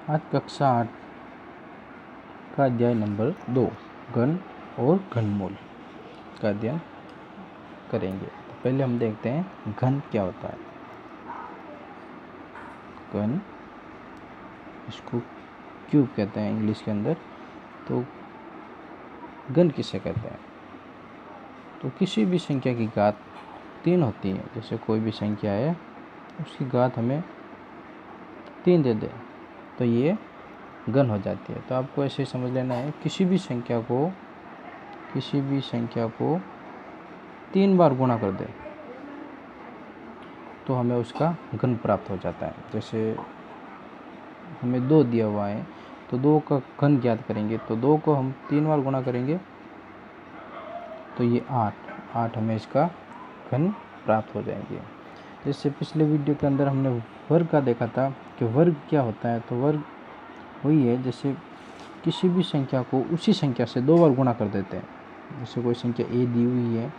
आज कक्षा 8 का अध्याय नंबर 2 घन और घनमूल का अध्ययन करेंगे। तो पहले हम देखते हैं घन क्या होता है। घन, इसको क्यूब कहते हैं इंग्लिश के अंदर। तो घन किसे कहते हैं? तो किसी भी संख्या की घात 3 होती है। जैसे कोई भी संख्या है, उसकी घात हमें 3 दे दे तो ये घन हो जाती है। तो आपको ऐसे समझ लेना है, किसी भी संख्या को 3 बार गुणा कर दे तो हमें उसका घन प्राप्त हो जाता है। जैसे हमें 2 दिया हुआ है तो 2 का घन ज्ञात करेंगे, तो 2 को हम 3 बार गुणा करेंगे तो ये 8 हमें इसका घन प्राप्त हो जाएंगे। जैसे पिछले वीडियो के अंदर हमने वर्ग का देखा था कि वर्ग क्या होता है। तो वर्ग वही है, जैसे किसी भी संख्या को उसी संख्या से 2 बार गुणा कर देते हैं। जैसे कोई संख्या a दी हुई है,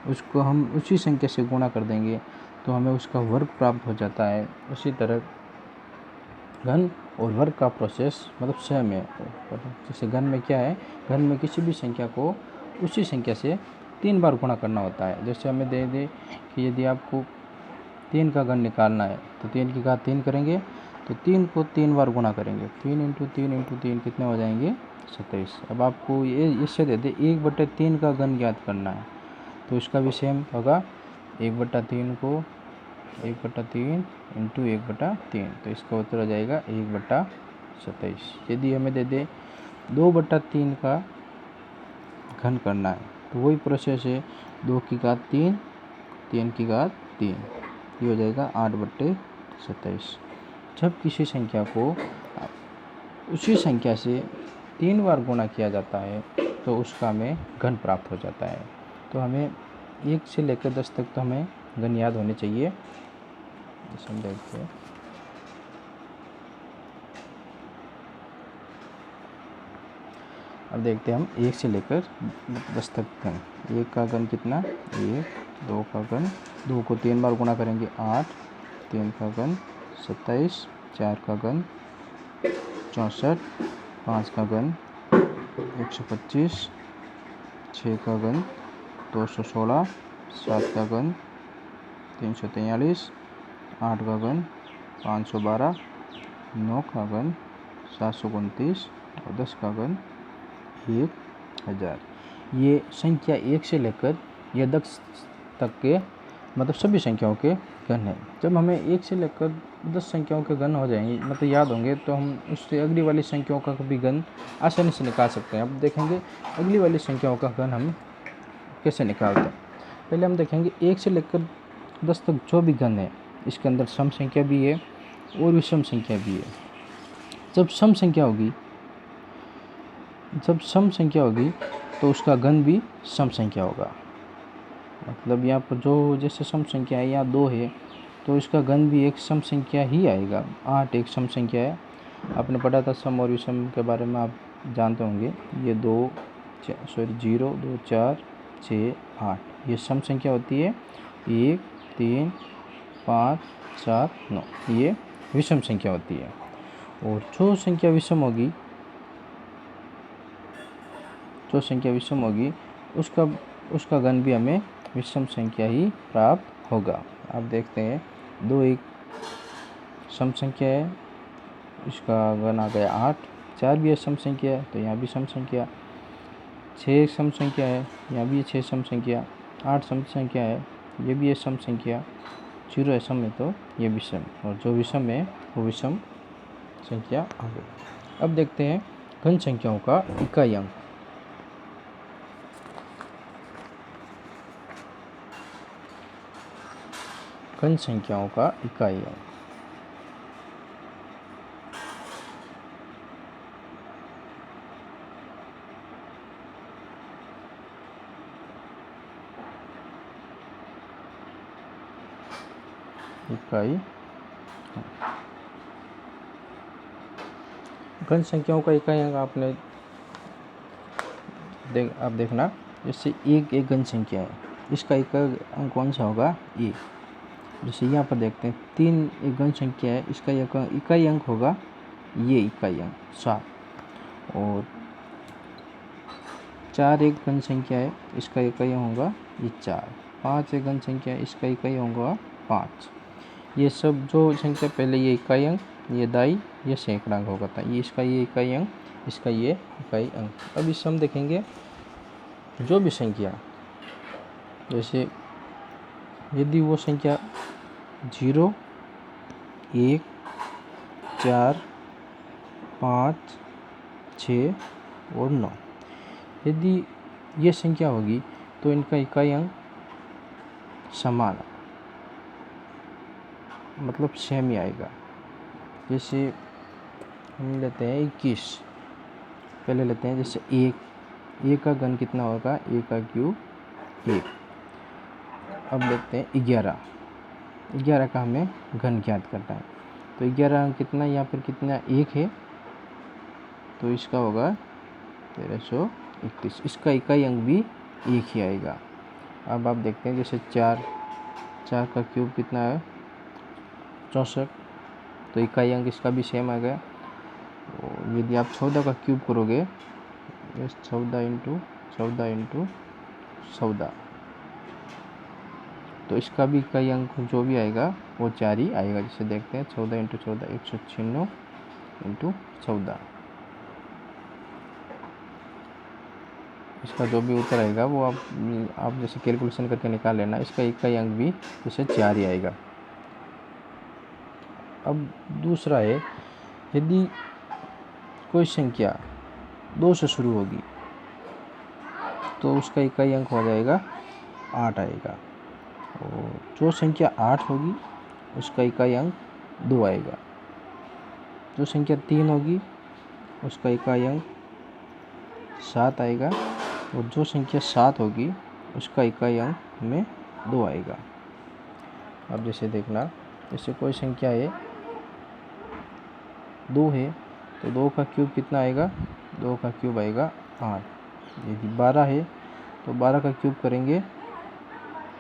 उसको हम उसी संख्या से गुणा कर देंगे तो हमें उसका वर्ग प्राप्त हो जाता है। उसी तरह घन और वर्ग का प्रोसेस मतलब सेम है। जैसे घन में क्या है, घन में किसी भी संख्या को उसी संख्या से 3 बार गुणा करना होता है। जैसे हमें दे दे कि यदि आपको 3 का घन निकालना है तो 3 की घात 3 करेंगे तो 3 को 3 बार गुणा करेंगे। 3 इंटू 3 कितने हो जाएंगे? 27। अब आपको ये इससे दे दे 1/3 का घन ज्ञात करना है तो इसका भी सेम होगा। 1/3 को 1/3 इंटू 1/3 तो इसका उत्तर हो जाएगा 1/27। यदि हमें दे दे 2/3 का घन करना है तो वही प्रोसेस है। 2 की घात 3, 3 की घात 3, ये हो जाएगा 8/27। जब किसी संख्या को उसी संख्या से 3 बार गुणा किया जाता है तो उसका हमें घन प्राप्त हो जाता है। तो हमें 1 से लेकर 10 तक तो हमें घन याद होने चाहिए। जैसे हम देखते हैं, अब देखते हैं हम 1 से लेकर 10 तक घन। 1 का घन कितना? 1, 2 का घन, 2 को 3 बार गुणा करेंगे 8, 3 का घन 27, 4 का घन 64, 5 का घन 125, 6 का घन 216, 7 का घन 343, 8 का घन 512, 9 का घन 729 और 10 का घन 1000। ये संख्या 1 से लेकर या 10 तक के मतलब सभी संख्याओं के घन है। जब हमें 1 से लेकर 10 संख्याओं के घन हो जाएंगे मतलब याद होंगे तो हम उससे अगली वाली संख्याओं का भी घन आसानी से निकाल सकते हैं। अब देखेंगे अगली वाली संख्याओं का घन हम कैसे निकालते हैं। पहले हम देखेंगे 1 से लेकर 10 तक जो भी घन है इसके अंदर सम संख्या भी है और विषम संख्या भी है। जब सम संख्या होगी तो उसका घन भी सम संख्या होगा। मतलब यहाँ पर जो जैसे सम संख्या है, यहाँ 2 है तो इसका घन भी एक सम संख्या ही आएगा। 8 एक सम संख्या है, आपने पढ़ा था सम और विषम के बारे में, आप जानते होंगे। ये 0 2 4 6 8 ये सम संख्या होती है। 1 3 5 7 9 ये विषम संख्या होती है। और जो संख्या विषम होगी उसका घन भी हमें विषम संख्या ही प्राप्त होगा। आप देखते हैं 2 एक सम संख्या है, इसका घन आ गया 8। 4 भी सम संख्या है तो यहाँ भी सम संख्या। 6 सम संख्या है, यहाँ भी 6 सम संख्या। 8 सम संख्या है, ये भी है सम संख्या। 0 है सम है तो ये विषम, और जो विषम है वो विषम संख्या आ गई। अब देखते हैं घन संख्याओं का इकाई अंक। घन संख्याओं का इकाई अंक। घन संख्याओं का इकाई अंक आप देखना। जैसे एक घन संख्या है, इसका इकाई अंक कौन सा होगा? 1। जैसे यहाँ पर देखते हैं 3 एक घन संख्या है, इसका इकाई अंक होगा ये इकाई अंक 7। और 4 एक घन संख्या है, इसका इकाई होगा ये 4। 5 एक घन संख्या है, इसका इकाई होगा 5। ये सब जो संख्या पहले ये इकाई अंक, ये दाई, ये सैकड़ांक होगा था, ये इसका ये इकाई अंक, इसका ये इकाई अंक। अब इस हम देखेंगे जो भी संख्या, जैसे यदि वो संख्या 0, 1, 4, 5, 6 और 9, यदि ये संख्या होगी तो इनका इकाई अंक समान, मतलब सेम ही आएगा। जैसे हम लेते हैं 21, पहले लेते हैं जैसे 1 का घन कितना होगा, 1 का क्यूब 1। अब लेते हैं 11 का हमें घन ज्ञात करना है, तो 11 अंक कितना, यहाँ पर कितना 1 है, तो इसका होगा 1331, इसका इकाई अंक भी 1 ही आएगा। अब आप देखते हैं जैसे 4 का क्यूब कितना है 64, तो इकाई अंक इसका भी सेम आ गया। यदि आप 14 का क्यूब करोगे, 14 इंटू 14, तो इसका भी इकाई अंक जो भी आएगा वो 4 ही आएगा। जैसे देखते हैं 14 इंटू 14 196 इंटू 14, इसका जो भी उत्तर आएगा वो आप जैसे कैलकुलेशन करके निकाल लेना, इसका इकाई अंक भी जैसे 4 ही आएगा। अब दूसरा है, यदि कोई संख्या 2 से शुरू होगी तो उसका इकाई अंक हो जाएगा 8 आएगा, और जो संख्या 8 होगी उसका इकाई अंक 2 आएगा। जो संख्या 3 होगी उसका इकाई अंक 7 आएगा, और जो संख्या 7 होगी उसका इकाई अंक हमें 2 आएगा। अब जैसे देखना, जैसे कोई संख्या है 2 है, तो 2 का क्यूब कितना आएगा, 2 का क्यूब आएगा 8। यदि 12 है तो 12 का क्यूब करेंगे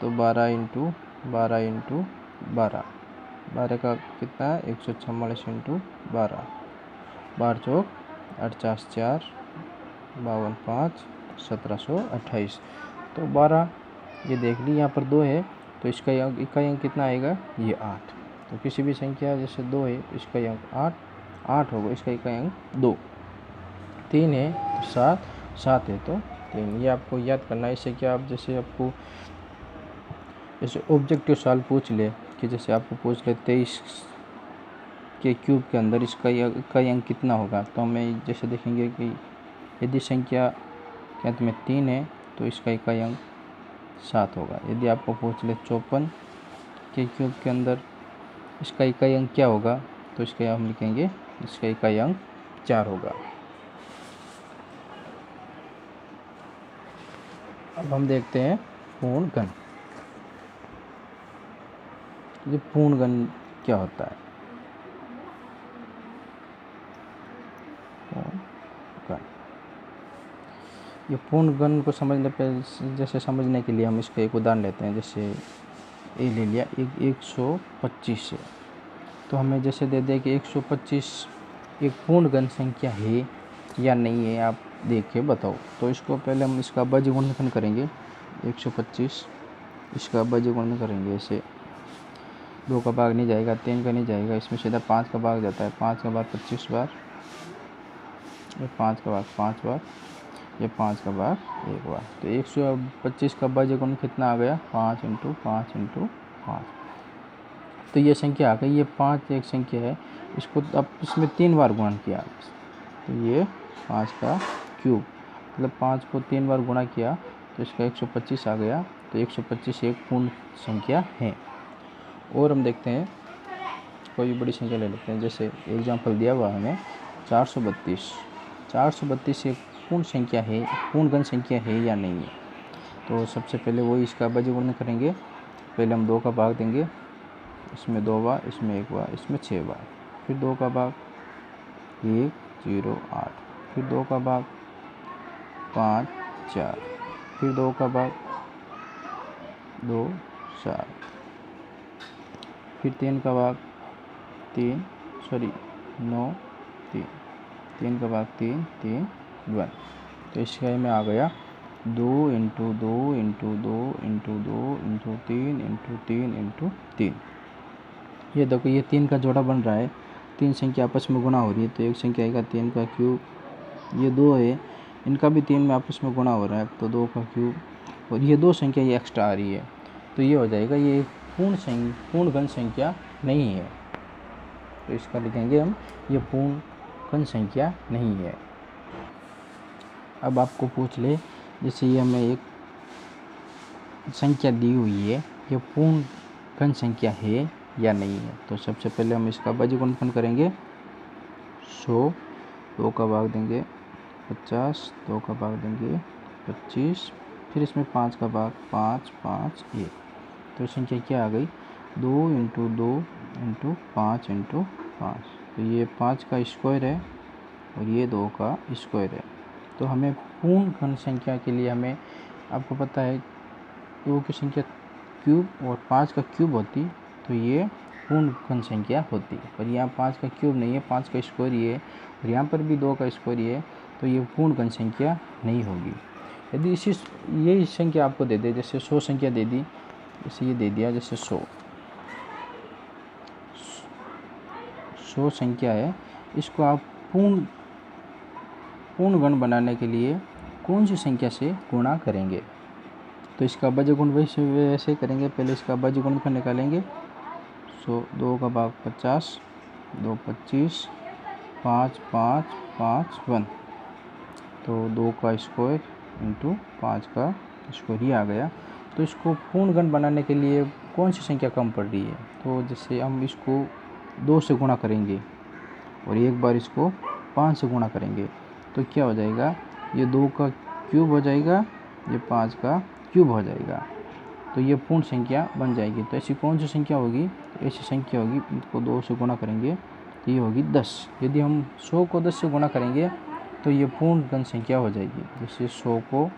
तो 12 इंटू 12 का कितना है 144 इंटू 12, 12 चौक 48, 4 52 5 1728, तो 12 ये देख ली, यहाँ पर 2 है तो इसका इकाई अंक कितना आएगा, ये 8। तो किसी भी संख्या जैसे 2 है तो इसका अंक 8 होगा, इसका इकाई अंक 2। 3 है तो 7 है तो 3, ये आपको याद करना है। इससे क्या, आप जैसे आपको जैसे ऑब्जेक्टिव सवाल पूछ ले कि जैसे आपको पूछ ले 23 के क्यूब के अंदर इसका इकाई अंक कितना होगा, तो हमें जैसे देखेंगे कि यदि संख्या के अंत में 3 है तो इसका इकाई अंक 7 होगा। यदि आपको पूछ ले 54 के क्यूब के अंदर इसका इकाई अंक क्या होगा, तो इसका हम लिखेंगे इसका इकाई अंक 4 होगा। अब हम देखते हैं पूर्ण घन। ये पूर्ण घन क्या होता है, ये पूर्ण घन को समझने पे, जैसे समझने के लिए हम इसका एक उदाहरण लेते हैं। जैसे ए ले लिया, 125 है, तो हमें जैसे दे दे कि 125 एक पूर्ण घन संख्या है या नहीं है, आप देख के बताओ। तो इसको पहले हम इसका अभाज्य गुणनखंड करेंगे। 125 इसका अभाज्य गुणन करेंगे, ऐसे 2 का भाग नहीं जाएगा, 3 का नहीं जाएगा, इसमें सीधा 5 का भाग जाता है। 5 का भाग 25 बार, ये 5 का भाग 5 बार, ये 5 का भाग 1 बार। तो 125 का अभाज्य गुणन कितना आ गया, 5 इंटू 5 इंटू 5। तो ये संख्या आ गई, ये 5 एक संख्या है, इसको अब इसमें 3 बार गुणन किया, तो ये 5 का क्यूब, मतलब 5 को 3 बार गुणा किया तो इसका 125 आ गया। तो 125 एक पूर्ण संख्या है। और हम देखते हैं कोई बड़ी संख्या ले लेते हैं, जैसे एग्जाम्पल दिया हुआ हमें 432 एक पूर्ण संख्या है, पूर्ण घन संख्या है या नहीं है। तो सबसे पहले वही इसका अभाज्य गुणन करेंगे। पहले हम 2 का भाग देंगे, इसमें 2 बार, इसमें 1 बार, इसमें 6 बार, फिर 2 का भाग 108, फिर 2 का भाग 5 4, फिर 2 का भाग 2 7, फिर 3 का भाग 9, 3, 3 का भाग 3, 3, 1। तो इसका में आ गया 2 into 2 into 2 into 2 into 3 into 3 into 3। ये देखो ये 3 का जोड़ा बन रहा है, 3 संख्या आपस में गुणा हो रही है, तो एक संख्या आएगा 3 का क्यूब। ये 2 है, इनका भी 3 में आपस में गुणा हो रहा है, तो 2 का क्यूब। और ये 2 संख्या ये एक्स्ट्रा आ रही है, तो ये हो जाएगा ये पूर्ण घन संख्या नहीं है। तो इसका लिखेंगे हम, ये पूर्ण घन संख्या नहीं है। अब आपको पूछ ले, जैसे ये हमें एक संख्या दी हुई है, ये पूर्ण घन संख्या है या नहीं है। तो सबसे पहले हम इसका अभाज्य गुणनफल करेंगे 100, 2 का भाग देंगे 50, 2 का भाग देंगे 25, फिर इसमें 5 का भाग 5, 5, 1। तो संख्या क्या आ गई, 2 इंटू 2 इंटू 5 इंटू 5। तो ये 5 का स्क्वायर है और ये 2 का स्क्वायर है। तो हमें पूर्ण घन संख्या के लिए हमें, आपको पता है 2 की संख्या क्यूब और 5 का क्यूब होती, तो ये पूर्ण घन संख्या होती। पर यहाँ 5 का क्यूब नहीं है, 5 का स्क्वायर ये है, और यहाँ पर भी 2 का स्क्वायर ये है, तो ये पूर्ण घन संख्या नहीं होगी। यदि यही संख्या आपको दे दे, जैसे 100 संख्या दे दी, जैसे ये दे दिया, जैसे 100 संख्या है, इसको आप पूर्ण घन बनाने के लिए कौन सी संख्या से गुणा करेंगे। तो इसका अभाज्य गुण वैसे करेंगे, पहले इसका अभाज्य गुणनफल निकालेंगे। 2 का भाग 50, 2 25, 5, 5, 5, 1। तो 2 का स्क्वायर इंटू 5 का स्क्वायर ही आ गया। तो इसको पूर्ण घन बनाने के लिए कौन सी संख्या कम पड़ रही है, तो जैसे हम इसको 2 से गुणा करेंगे और एक बार इसको 5 से गुणा करेंगे, तो क्या हो जाएगा, ये 2 का क्यूब हो जाएगा, ये 5 का क्यूब हो जाएगा, तो ये पूर्ण संख्या बन जाएगी। तो ऐसी कौन सी संख्या होगी, तो ऐसी संख्या होगी, इसको 2 से गुणा करेंगे तो ये होगी 10। यदि हम 100 को 10 से गुणा करेंगे तो ये पूर्ण घन संख्या हो जाएगी। जैसे 100 को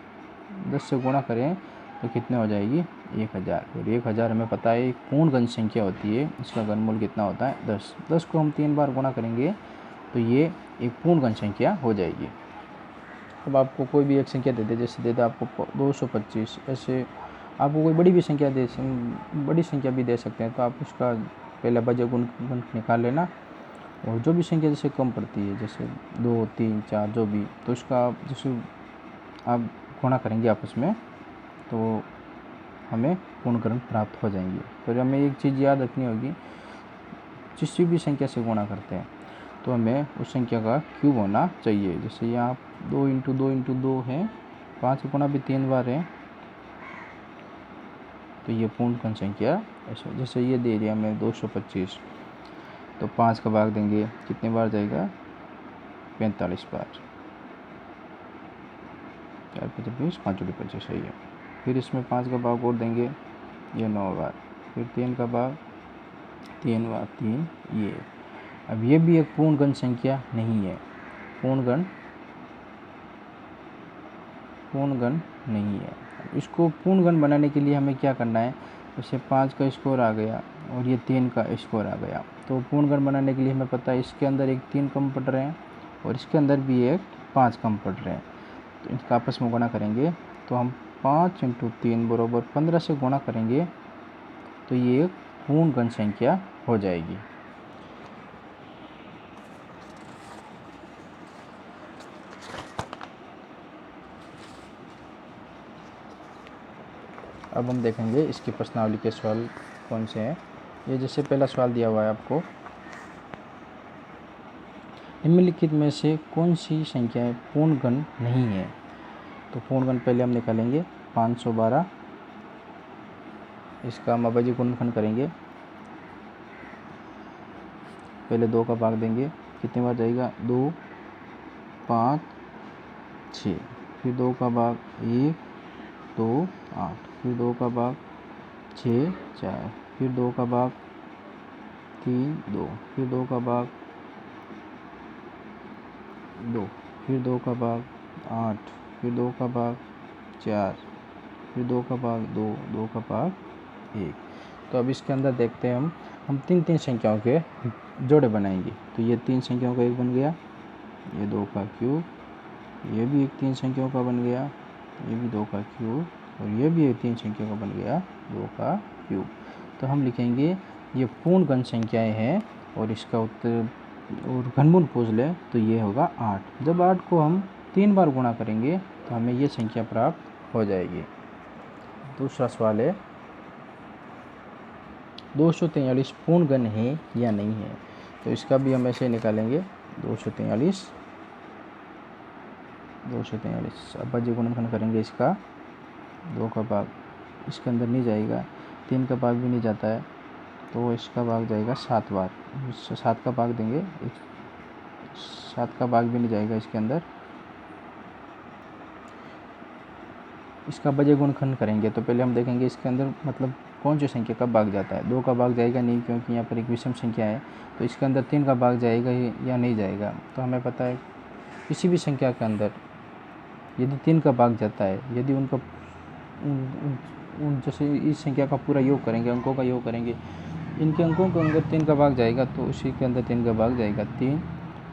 10 से गुणा करें तो कितने हो जाएगी, 1000। और 1000 हमें पता है एक पूर्ण घन संख्या होती है, इसका घनमूल कितना होता है, 10। 10 को हम 3 बार गुणा करेंगे तो ये एक पूर्ण घन संख्या हो जाएगी। अब आपको कोई भी एक संख्या दे दे, जैसे दे दे आपको 225, ऐसे आपको कोई बड़ी भी संख्या बड़ी संख्या भी दे सकते हैं, तो आप उसका पहले अभाज्य गुणनफल निकाल लेना, और जो भी संख्या जैसे कम पड़ती है, जैसे 2, 3, 4 जो भी, तो उसका जैसे आप गुणा करेंगे आपस में, तो हमें पूर्णकरण प्राप्त हो जाएंगे। पर हमें एक चीज़ याद रखनी होगी, जिस भी संख्या से गुणा करते हैं तो हमें उस संख्या का क्यूब होना चाहिए। जैसे यहाँ 2 इंटू 2 इंटू 2 है, 5 गुणा भी 3 बार है, तो ये पूर्ण घन संख्या ऐसा। जैसे ये दे दिया हमें 225, तो 5 का भाग देंगे, कितने बार जाएगा, 45 बार, 4 25, 5 25 सही है। फिर इसमें 5 का भाग और देंगे, ये 9 बार, फिर 3 का भाग 3 बार, 3 ये। अब ये भी एक पूर्ण घन संख्या नहीं है, पूर्ण घन नहीं है। इसको पूर्ण घन बनाने के लिए हमें क्या करना है, जैसे 5 का स्कोर आ गया और ये 3 का स्कोर आ गया, तो पूर्ण घन बनाने के लिए हमें पता है इसके अंदर एक 3 कम पड़ रहे हैं और इसके अंदर भी एक 5 कम पड़ रहे हैं, तो इनका आपस में गुणा करेंगे, तो हम 5 इंटू 3 बराबर 15 से गुणा करेंगे, तो ये एक पूर्ण घन संख्या हो जाएगी। अब हम देखेंगे इसकी प्रश्नावली के सवाल कौन से हैं। ये जैसे पहला सवाल दिया हुआ है आपको, निम्नलिखित में से कौन सी संख्याएं पूर्ण घन नहीं है। तो पूर्ण घन पहले हम निकालेंगे 512, इसका हम अभाज्य गुणनफल करेंगे, पहले 2 का भाग देंगे, कितने बार जाएगा, 2, 5, 6, फिर 2 का भाग 1, 2, 8, फिर 2 का भाग 6, 4, फिर 2 का भाग 3, 2, फिर 2 का भाग 2, फिर 2 का भाग 8, फिर 2 का भाग 4, फिर 2 का भाग 2, 2 का भाग 1। तो अब इसके अंदर देखते हैं हम 3 संख्याओं के जोड़े बनाएंगे। तो ये 3 संख्याओं का एक बन गया, ये 2 का क्यूब, ये भी एक 3 संख्याओं का बन गया, ये भी 2 का क्यूब, और ये भी एक 3 संख्याओं का बन गया, 2 का क्यूब। तो हम लिखेंगे ये पूर्ण घन संख्याएं हैं और इसका उत्तर और घनमूल पूछ ले तो ये होगा 8। जब 8 को हम 3 बार गुणा करेंगे तो हमें ये संख्या प्राप्त हो जाएगी। दूसरा सवाल है 243 पूर्ण घन है या नहीं है। तो इसका भी हम ऐसे निकालेंगे 243 अभाज्य गुणनखंड करेंगे। इसका 2 का भाग इसके अंदर नहीं जाएगा, 3 का भाग भी नहीं जाता है, तो इसका भाग जाएगा 7 बार। 7 का भाग देंगे, 7 का भाग भी नहीं जाएगा इसके अंदर। इसका अभाज्य गुणनखंड करेंगे तो पहले हम देखेंगे इसके अंदर मतलब कौन सी संख्या का भाग जाता है। 2 का भाग जाएगा नहीं, क्योंकि यहाँ पर एक विषम संख्या है। तो इसके अंदर 3 का भाग जाएगा या नहीं जाएगा। तो हमें पता है किसी भी संख्या के अंदर यदि 3 का भाग जाता है, यदि उनका जैसे इस संख्या का पूरा योग करेंगे, अंकों का योग करेंगे, इनके अंकों के अंदर 3 का भाग जाएगा तो उसी के अंदर 3 का भाग जाएगा। 3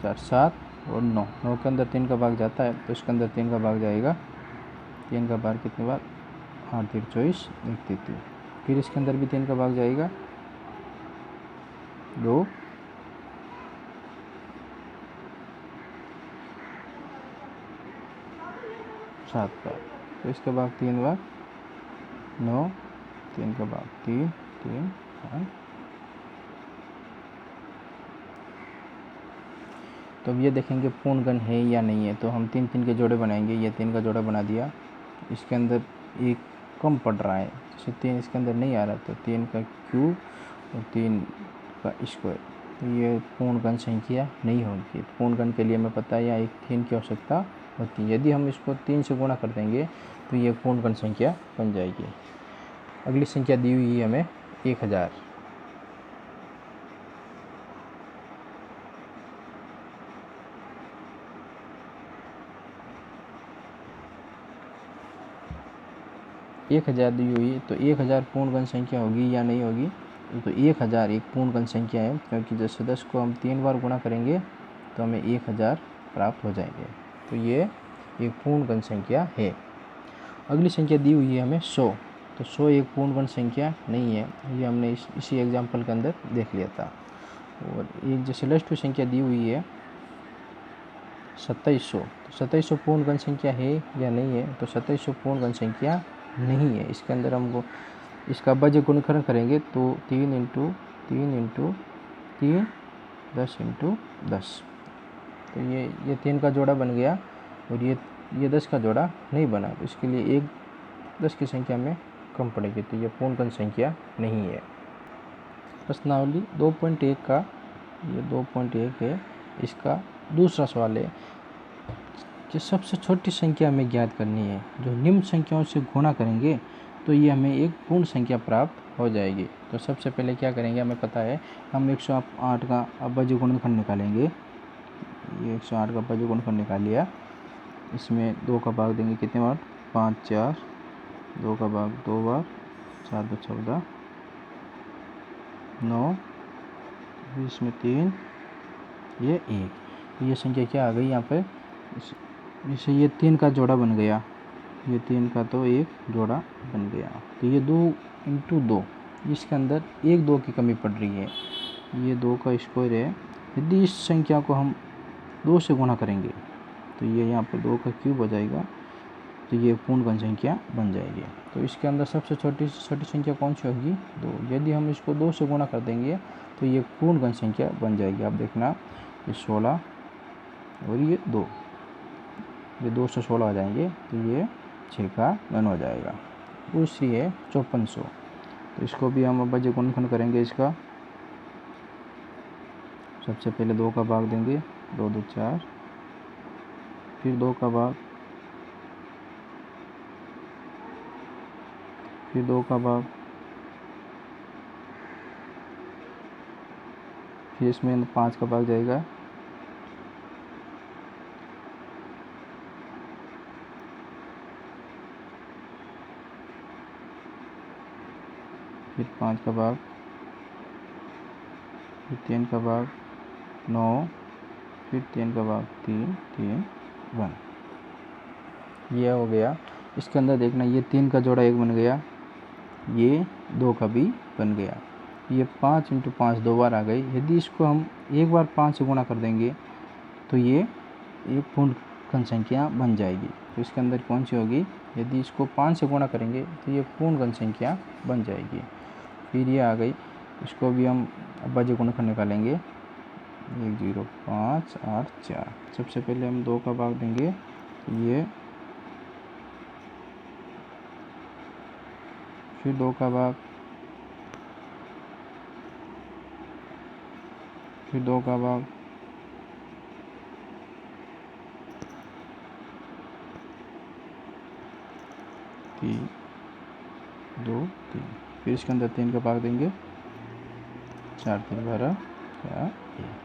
4 7 और 9 के अंदर 3 का भाग जाता है तो इसके अंदर 3 का भाग जाएगा। 3 का भाग कितने बार, 8 3 24 1 3 3। फिर इसके अंदर भी 3 का भाग जाएगा 2 7 बार। तो इसका भाग 3 बार 9, 3 का भाग 3 3 5। तो अब ये देखेंगे पूर्ण घन है या नहीं है। तो हम 3 3 के जोड़े बनाएंगे। ये 3 का जोड़ा बना दिया, इसके अंदर एक कम पड़ रहा है, जैसे 3 इसके अंदर नहीं आ रहा तो 3 का क्यूब और 3 का स्क्वायर। तो ये पूर्ण घन संख्या नहीं होगी। पूर्ण घन के लिए हमें पता है यहाँ एक 3 की आवश्यकता होती है। यदि हम इसको 3 से गुणा कर देंगे तो ये पूर्ण घन संख्या बन जाएगी। अगली संख्या दी हुई है हमें 1000। एक 1000 दी हुई, तो 1000 पूर्ण घन संख्या होगी या नहीं होगी। तो 1000 एक पूर्ण घन संख्या है, क्योंकि जैसे 10 को हम 3 बार गुणा करेंगे तो हमें 1000 प्राप्त हो जाएंगे। तो ये एक पूर्ण घन संख्या है। अगली संख्या दी हुई है हमें 100। तो 100 एक पूर्ण घन संख्या नहीं है, ये हमने इसी एग्जाम्पल के अंदर देख लिया था। और एक जैसे लास्ट संख्या दी हुई है 2700। तो 2700 पूर्ण घन संख्या है या नहीं है। तो 2700 पूर्ण घन संख्या नहीं है। इसके अंदर हमको इसका अभाज्य गुणनखंड करेंगे तो 3 इंटू 3 इंटू 3 10 इंटू 10। तो ये 3 का जोड़ा बन गया और ये 10 का जोड़ा नहीं बना। तो इसके लिए एक 10 की संख्या में कम पड़ेगी, तो ये पूर्ण घन संख्या नहीं है। प्रश्नावली 2.1 का ये 2.1 है। इसका दूसरा सवाल है कि सबसे छोटी संख्या हमें ज्ञात करनी है। जो निम्न संख्याओं से गुणा करेंगे तो ये हमें एक पूर्ण संख्या प्राप्त हो जाएगी। तो सबसे पहले क्या करेंगे, हमें पता है हम 108 का अभाज्य गुणनखंड निकालेंगे। ये 108 का अभाज्य गुणनखंड निकाल लिया। इसमें 2 का भाग देंगे कितने बार, 5 4, 2 का भाग 2 बार, 4 2 14 9, इसमें 3, ये 1। ये संख्या क्या आ गई यहाँ पे, जैसे ये 3 का जोड़ा बन गया, ये 3 का तो एक जोड़ा बन गया। तो ये 2 इंटू 2, इसके अंदर 1 2 की कमी पड़ रही है। ये 2 का स्क्वायर है। यदि इस संख्या को हम 2 से गुणा करेंगे तो ये यहाँ पर 2 का क्यूब हो जाएगा। तो ये पूर्ण घन संख्या बन जाएगी। तो इसके अंदर सबसे छोटी संख्या कौन सी होगी, 2। यदि हम इसको 2 से गुणा कर देंगे तो ये पूर्ण घन संख्या बन जाएगी। आप देखना ये 16 और ये 2, ये 2 से 16 आ जाएंगे, तो ये 6 का घन हो जाएगा। दूसरी है 5400। तो इसको भी हम अभाज्य गुणनखंड करेंगे। इसका सबसे पहले 2 का भाग देंगे, 2 2 4, फिर 2 का भाग, फिर 2 का भाग, फिर इसमें 5 का भाग जाएगा, फिर 5 का भाग, फिर 3 का भाग 9, फिर 3 का भाग 3, 3, 1। ये हो गया। इसके अंदर देखना, ये 3 का जोड़ा 1 बन गया, ये 2 का भी बन गया। ये 5 × 5 2 बार आ गई। यदि इसको हम एक बार 5 से गुणा कर देंगे तो ये एक पूर्ण घन संख्या बन जाएगी। तो इसके अंदर कौन सी होगी? यदि इसको 5 से गुणा करेंगे तो ये पूर्ण घन संख्या बन जाएगी। फिर ये आ गई, इसको भी हम अभाज्य गुणनखंड निकालेंगे। 1 0 5 8 4। सबसे पहले हम 2 का भाग देंगे, ये फिर 2 का भाग, फिर 2 का भाग, तीन 2 3। फिर इसके अंदर 3 का भाग देंगे, 4 3 12 4 1।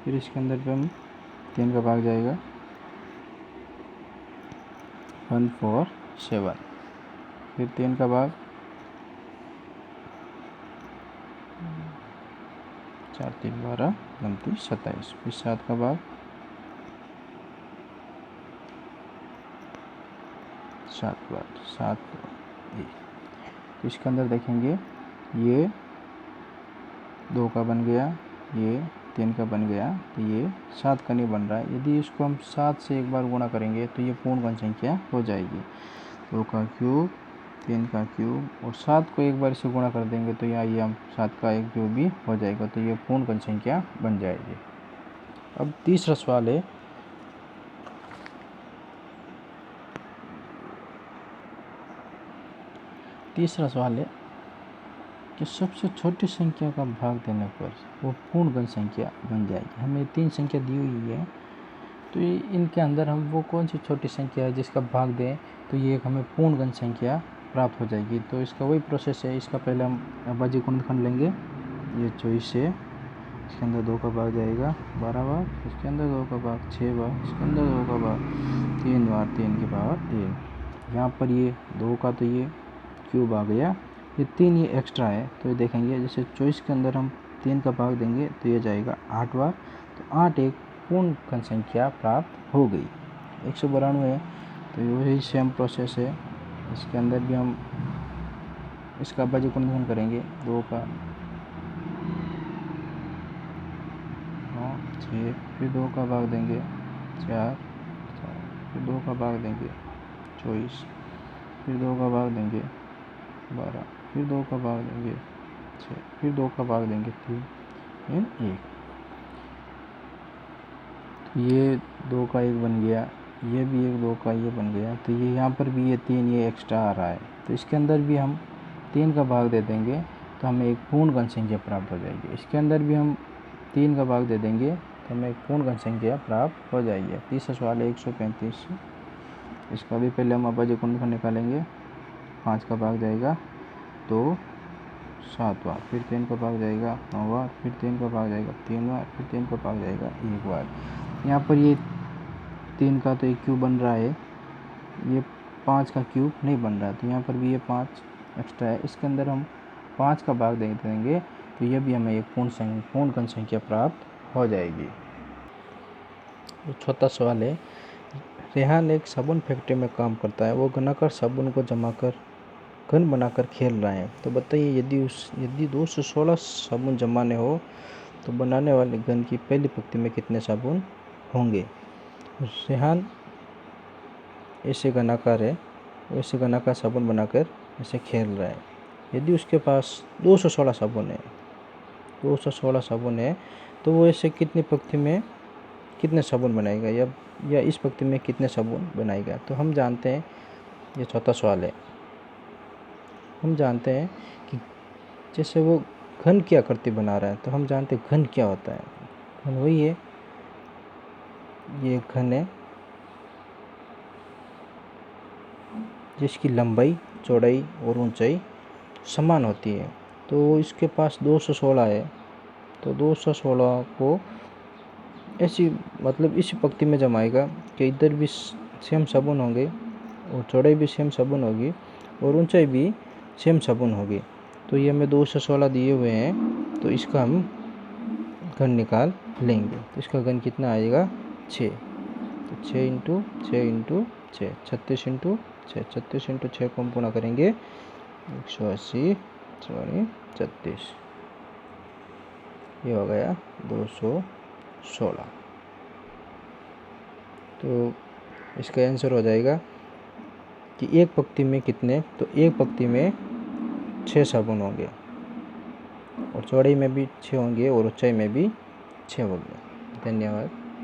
फिर इसके अंदर भी हम 3 का भाग जाएगा, 1 4 7। फिर 3 का भाग, 4 3 12 29 27। फिर 7 का भाग, 7 बार 7 1। तो इसके अंदर देखेंगे, ये 2 का बन गया, ये 3 का बन गया, तो ये 7 का नहीं बन रहा है। यदि इसको हम 7 से एक बार गुणा करेंगे तो ये पूर्ण घन संख्या हो जाएगी। 2 का क्यूब, 3 का क्यूब और 7 को एक बार से गुणा कर देंगे तो यहाँ ये हम 7 का एक क्यूब भी हो जाएगा। तो ये पूर्ण घन संख्या बन जाएगी। अब तीसरा सवाल है, कि सबसे छोटी संख्या का भाग देने पर वो पूर्ण घन संख्या बन जाएगी। हमें 3 संख्या दी हुई है, तो ये इनके अंदर हम वो कौन सी छोटी संख्या है जिसका भाग दें तो ये एक हमें पूर्ण घन संख्या प्राप्त हो जाएगी। तो इसका वही प्रोसेस है। इसका पहले हम अभाज्य गुणनखंड लेंगे, ये 24 है, इसके अंदर 2 का भाग जाएगा 12 बार, इसके अंदर 2 का भाग 6 बार, इसके अंदर 2 का भाग 3 बार, 3 के भाग 1। यहाँ पर ये 2 का तो ये क्यूब आ गया, ये 3 ये एक्स्ट्रा है। तो ये देखेंगे, जैसे 24 के अंदर हम 3 का भाग देंगे तो ये जाएगा 8 बार, तो 8 एक पूर्ण घन संख्या प्राप्त हो गई। 192 है, तो वही सेम प्रोसेस है। इसके अंदर भी हम इसका अभाज्य गुणनखंड करेंगे, 2 का 9 6, फिर 2 का भाग देंगे 4 4, फिर 2 का भाग देंगे 24, फिर 2 का भाग देंगे 12, फिर 2 का भाग देंगे 6, फिर 2 का भाग देंगे 3 1। ये 2 का 1 बन गया, ये भी एक 2 का ये बन गया, तो ये यहाँ पर भी ये 3 ये एक्स्ट्रा आ रहा है। तो इसके अंदर भी हम 3 का भाग दे देंगे तो हमें एक पूर्ण घन संख्या प्राप्त हो जाएगी। इसके अंदर भी हम 3 का भाग दे देंगे तो हमें एक पूर्ण घन संख्या प्राप्त हो जाएगी। तीसरा सवाल है 135। इसका भी पहले हम अभाज्य गुणनखंड निकालेंगे। 5 का भाग जाएगा 2 7 बार, फिर 3 का भाग जाएगा 9 बार, फिर 3 का भाग जाएगा 3 बार, फिर 3 का भाग जाएगा 1 बार। यहाँ पर ये 3 का तो एक क्यूब बन रहा है, ये 5 का क्यूब नहीं बन रहा है, तो यहाँ पर भी ये 5 एक्स्ट्रा है। इसके अंदर हम 5 का भाग दे देंगे तो ये भी हमें एक पूर्ण घन संख्या प्राप्त हो जाएगी। तो चौथा सवाल है, रेहान एक साबुन फैक्ट्री में काम करता है, वो घनाकार साबुन को जमा कर घन बनाकर खेल रहा है। तो बताइए, यदि 216 साबुन जमाने हो तो बनाने वाले घन की पहली पंक्ति में कितने साबुन होंगे। रेहान ऐसे घनाकार है, वैसे घनाकार साबुन बनाकर ऐसे खेल रहा है। यदि उसके पास 216 साबुन है, 216 साबुन है, तो वो ऐसे कितनी पंक्ति में कितने साबुन बनाएगा, या इस पंक्ति में कितने साबुन बनाएगा। तो हम जानते हैं, ये चौथा सवाल है, हम जानते हैं कि जैसे वो घन की आकृति बना रहा है, तो हम जानते हैं घन क्या होता है। घन वही है, ये घन है जिसकी लंबाई, चौड़ाई और ऊंचाई समान होती है। तो इसके पास 216 है, तो 216 को ऐसी मतलब इसी पंक्ति में जमाएगा कि इधर भी सेम साबुन होंगे और चौड़ाई भी सेम साबुन होगी और ऊंचाई भी सेम साबुन होगी। तो ये हमें 216 दिए हुए हैं, तो इसका हम घन निकाल लेंगे। तो इसका घन कितना आएगा 6। तो 6 इंटू 6 36 इंटू 6 को हम गुणा करेंगे 180 सॉरी 36, ये हो गया 216। तो इसका आंसर हो जाएगा कि एक पंक्ति में कितने, तो एक पंक्ति में 6 साबुन होंगे और चौड़ाई में भी 6 होंगे और ऊंचाई में भी 6 होंगे। धन्यवाद।